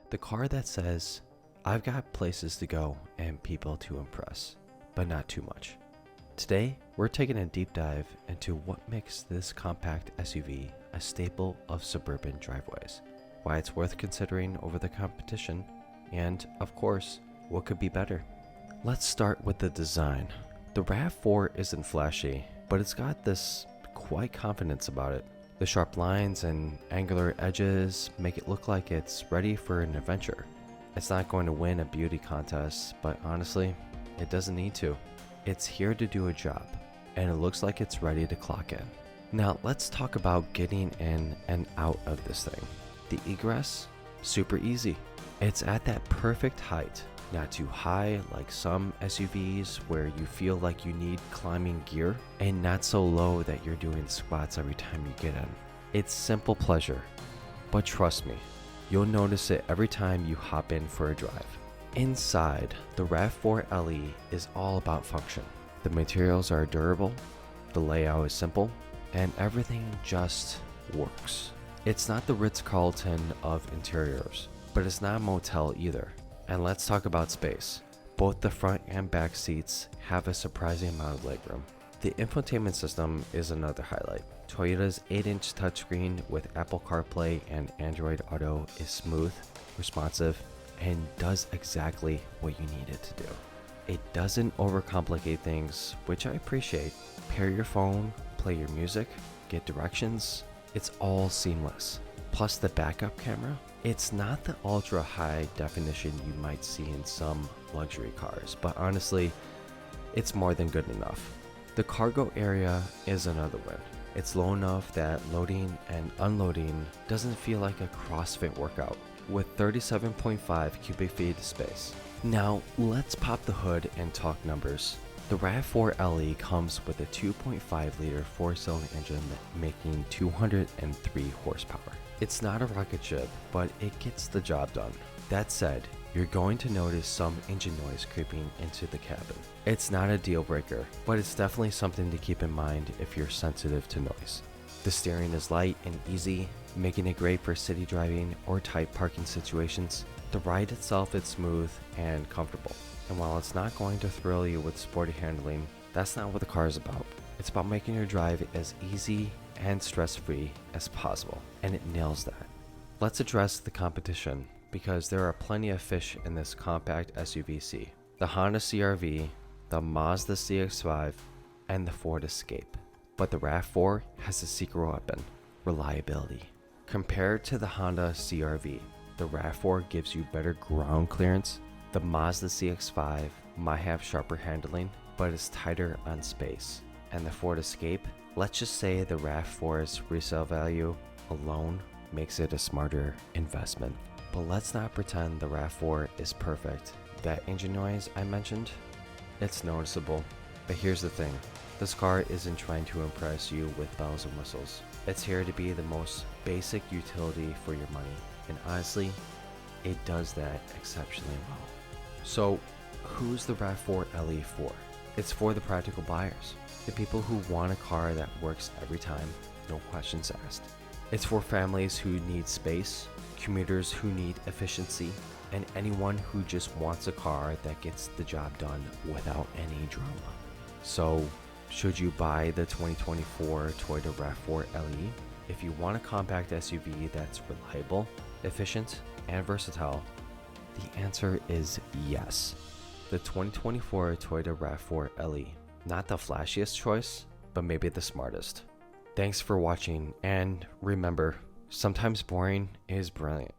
The car that says, I've got places to go and people to impress, but not too much. Today, we're taking a deep dive into what makes this compact SUV a staple of suburban driveways, why it's worth considering over the competition, and, of course, what could be better. Let's start with the design. The RAV4 isn't flashy, but it's got this quiet confidence about it. The sharp lines and angular edges make it look like it's ready for an adventure. It's not going to win a beauty contest, but honestly, it doesn't need to. It's here to do a job, and it looks like it's ready to clock in. Now let's talk about getting in and out of this thing. The egress, super easy. It's at that perfect height, not too high like some SUVs where you feel like you need climbing gear, and not so low that you're doing squats every time you get in. It's simple pleasure, but trust me, you'll notice it every time you hop in for a drive. Inside, the RAV4 LE is all about function. The materials are durable, the layout is simple, and everything just works. It's not the Ritz-Carlton of interiors, but it's not a motel either. And let's talk about space. Both the front and back seats have a surprising amount of legroom. The infotainment system is another highlight. Toyota's 8-inch touchscreen with Apple CarPlay and Android Auto is smooth, responsive, and does exactly what you need it to do. It doesn't overcomplicate things, which I appreciate. Pair your phone, play your music, get directions. It's all seamless. Plus the backup camera. It's not the ultra high definition you might see in some luxury cars, but honestly, it's more than good enough. The cargo area is another win. It's low enough that loading and unloading doesn't feel like a CrossFit workout, with 37.5 cubic feet of space. Now, let's pop the hood and talk numbers. The RAV4 LE comes with a 2.5 liter 4-cylinder engine making 203 horsepower. It's not a rocket ship, but it gets the job done. That said, you're going to notice some engine noise creeping into the cabin. It's not a deal breaker, but it's definitely something to keep in mind if you're sensitive to noise. The steering is light and easy, making it great for city driving or tight parking situations. The ride itself is smooth and comfortable. And while it's not going to thrill you with sporty handling, that's not what the car is about. It's about making your drive as easy and stress-free as possible, and it nails that. Let's address the competition, because there are plenty of fish in this compact SUV-C. The Honda CR-V, the Mazda CX-5, and the Ford Escape. But the RAV4 has a secret weapon: reliability. Compared to the Honda CR-V, the RAV4 gives you better ground clearance. The Mazda CX-5 might have sharper handling, but is tighter on space. And the Ford Escape, let's just say the RAV4's resale value alone makes it a smarter investment. But let's not pretend the RAV4 is perfect. That engine noise I mentioned, it's noticeable. But here's the thing, this car isn't trying to impress you with bells and whistles. It's here to be the most basic utility for your money. And honestly, it does that exceptionally well. So, who's the RAV4 LE for? It's for the practical buyers. The people who want a car that works every time, no questions asked. It's for families who need space, commuters who need efficiency, and anyone who just wants a car that gets the job done without any drama. So, should you buy the 2024 Toyota RAV4 LE? If you want a compact SUV that's reliable, efficient, and versatile, the answer is yes. The 2024 Toyota RAV4 LE. Not the flashiest choice, but maybe the smartest. Thanks for watching, and remember, sometimes boring is brilliant.